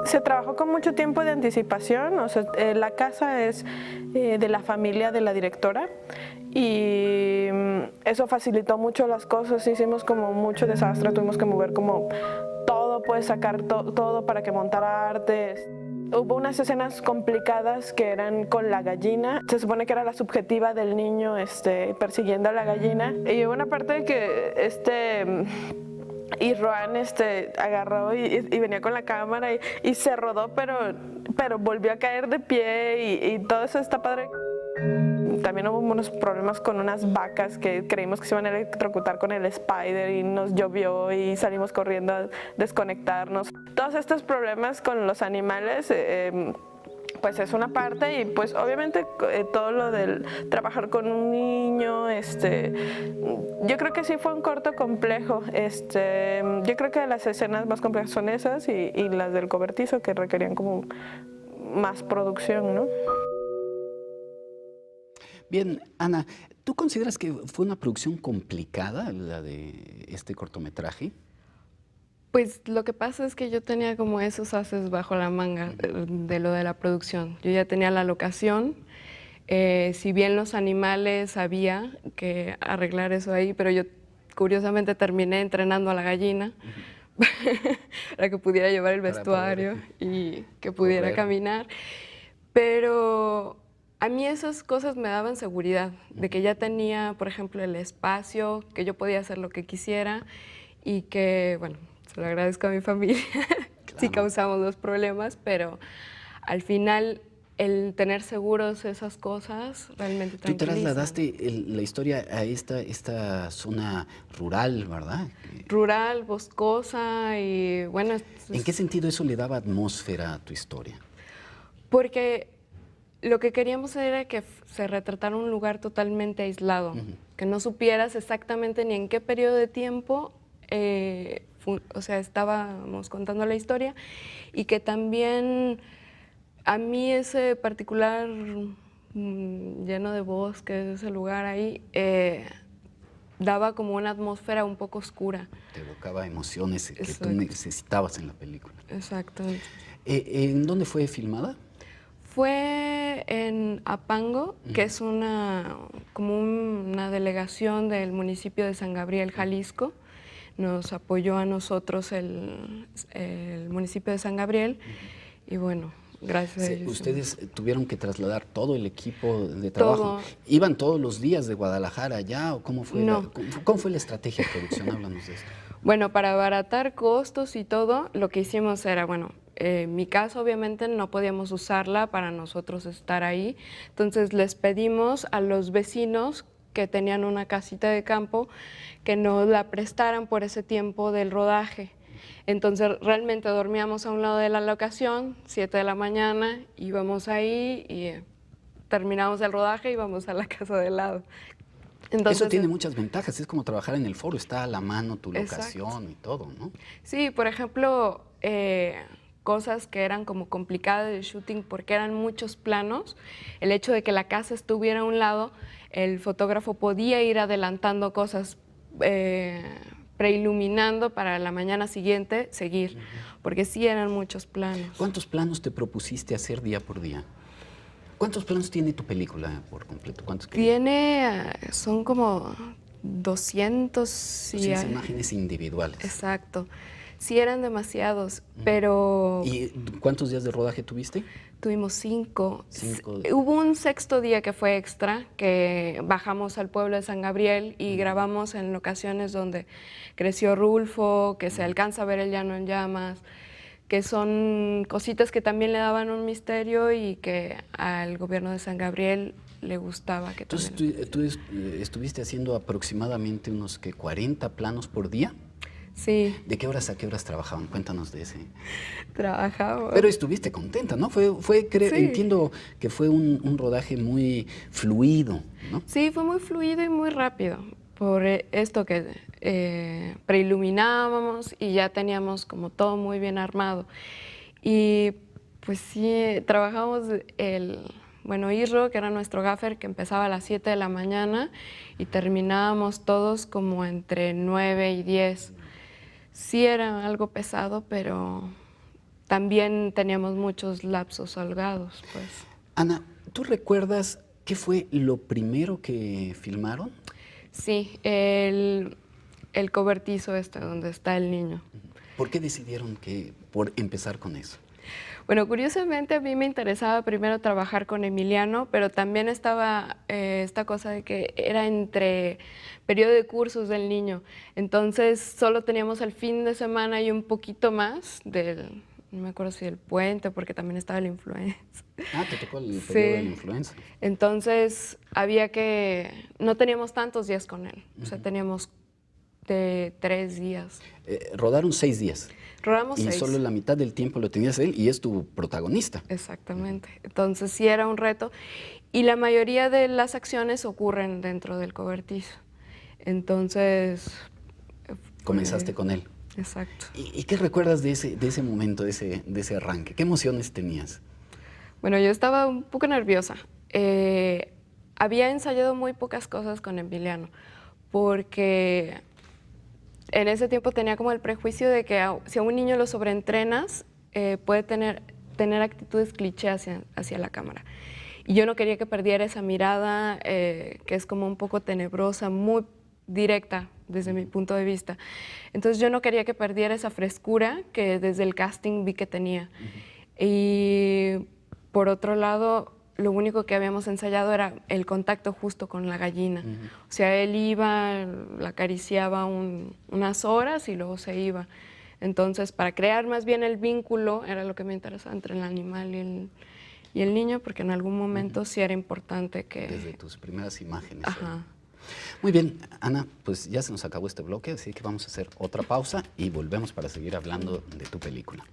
Se trabajó con mucho tiempo de anticipación, o sea, la casa es de la familia de la directora y eso facilitó mucho las cosas, hicimos como mucho desastre, tuvimos que mover como todo, pues sacar todo para que montara artes. Hubo unas escenas complicadas que eran con la gallina. Se supone que era la subjetiva del niño persiguiendo a la gallina. Y hubo una parte que y Roan agarró y venía con la cámara y se rodó, pero volvió a caer de pie y todo eso está padre. También hubo unos problemas con unas vacas que creímos que se iban a electrocutar con el spider y nos llovió y salimos corriendo a desconectarnos. Todos estos problemas con los animales pues es una parte y pues obviamente todo lo del trabajar con un niño, yo creo que sí fue un corto complejo, yo creo que las escenas más complejas son esas y las del cobertizo que requerían como más producción, ¿no? Bien, Ana, ¿tú consideras que fue una producción complicada la de este cortometraje? Pues lo que pasa es que yo tenía como esos ases bajo la manga de lo de la producción. Yo ya tenía la locación, si bien los animales había que arreglar eso ahí, pero yo curiosamente terminé entrenando a la gallina para que pudiera llevar el vestuario y que pudiera caminar. Pero a mí esas cosas me daban seguridad, de que ya tenía, por ejemplo, el espacio, que yo podía hacer lo que quisiera y que, bueno, se lo agradezco a mi familia, sí causamos los problemas, pero al final el tener seguros esas cosas realmente tranquiliza. Tú trasladaste la historia a esta zona rural, ¿verdad? Rural, boscosa y bueno... ¿En qué sentido eso le daba atmósfera a tu historia? Porque lo que queríamos era que se retratara un lugar totalmente aislado, que no supieras exactamente ni en qué periodo de tiempo o sea, estábamos contando la historia y que también a mí ese particular lleno de bosques, ese lugar ahí, daba como una atmósfera un poco oscura. Te evocaba emociones que tú necesitabas en la película. Exacto. ¿En dónde fue filmada? Fue en Apango, que es como una delegación del municipio de San Gabriel, Jalisco. Nos apoyó a nosotros el municipio de San Gabriel y bueno, gracias a ellos. ¿Ustedes tuvieron que trasladar todo el equipo de trabajo? Todo. ¿Iban todos los días de Guadalajara allá o cómo fue, no. ¿Cómo fue la estrategia de producción? Háblanos de esto. Bueno, para abaratar costos y todo, lo que hicimos era, bueno, en mi casa obviamente no podíamos usarla para nosotros estar ahí, entonces les pedimos a los vecinos que tenían una casita de campo que nos la prestaran por ese tiempo del rodaje. Entonces realmente dormíamos a un lado de la locación, 7 de la mañana, íbamos ahí y terminamos el rodaje y íbamos a la casa de lado. Entonces, eso tiene muchas ventajas, es como trabajar en el foro, está a la mano tu locación. Exacto. Y todo, ¿no? Sí, por ejemplo, cosas que eran como complicadas de shooting porque eran muchos planos, el hecho de que la casa estuviera a un lado, el fotógrafo podía ir adelantando cosas, preiluminando para la mañana siguiente seguir, porque sí eran muchos planos. ¿Cuántos planos te propusiste hacer día por día? ¿Cuántos planos tiene tu película por completo? ¿Cuántos son como 200 imágenes individuales. Exacto. Sí eran demasiados, pero... ¿Y cuántos días de rodaje tuviste? Tuvimos 5. Hubo un sexto día que fue extra, que bajamos al pueblo de San Gabriel y grabamos en locaciones donde creció Rulfo, que se alcanza a ver el llano en llamas, que son cositas que también le daban un misterio y que al gobierno de San Gabriel le gustaba. Que entonces, ¿tú estuviste haciendo aproximadamente unos 40 planos por día? Sí. ¿De qué horas a qué horas trabajaban? Cuéntanos de ese. Trabajaba. Pero estuviste contenta, ¿no? Sí. Entiendo que fue un rodaje muy fluido, ¿no? Sí, fue muy fluido y muy rápido. Por esto que preiluminábamos y ya teníamos como todo muy bien armado. Y pues sí, trabajamos Isro, que era nuestro gaffer, que empezaba a las 7 de la mañana y terminábamos todos como entre 9 y 10. Sí era algo pesado, pero también teníamos muchos lapsos holgados, pues. Ana, ¿tú recuerdas qué fue lo primero que filmaron? Sí, el cobertizo donde está el niño. ¿Por qué decidieron por empezar con eso? Bueno, curiosamente a mí me interesaba primero trabajar con Emiliano, pero también estaba esta cosa de que era entre periodo de cursos del niño. Entonces solo teníamos el fin de semana y un poquito más no me acuerdo si del puente, porque también estaba la influenza. Ah, te tocó el periodo de la influenza. Entonces no teníamos tantos días con él, o sea, teníamos de 3 días. Rodaron 6 días. Rodamos y 6. solo la mitad del tiempo lo tenías él y es tu protagonista. Exactamente. Entonces sí era un reto. Y la mayoría de las acciones ocurren dentro del cobertizo. Entonces... Comenzaste con él. Exacto. ¿Y qué recuerdas de ese momento, de ese arranque? ¿Qué emociones tenías? Bueno, yo estaba un poco nerviosa. Había ensayado muy pocas cosas con Emiliano, porque en ese tiempo tenía como el prejuicio de que si a un niño lo sobreentrenas, puede tener actitudes cliché hacia la cámara. Y yo no quería que perdiera esa mirada, que es como un poco tenebrosa, muy directa desde mi punto de vista. Entonces yo no quería que perdiera esa frescura que desde el casting vi que tenía. Y por otro lado, lo único que habíamos ensayado era el contacto justo con la gallina. O sea, él iba, la acariciaba unas horas y luego se iba. Entonces, para crear más bien el vínculo, era lo que me interesaba entre el animal y el niño, porque en algún momento sí era importante que... Desde tus primeras imágenes. Ajá. Muy bien, Ana, pues ya se nos acabó este bloque, así que vamos a hacer otra pausa y volvemos para seguir hablando de tu película.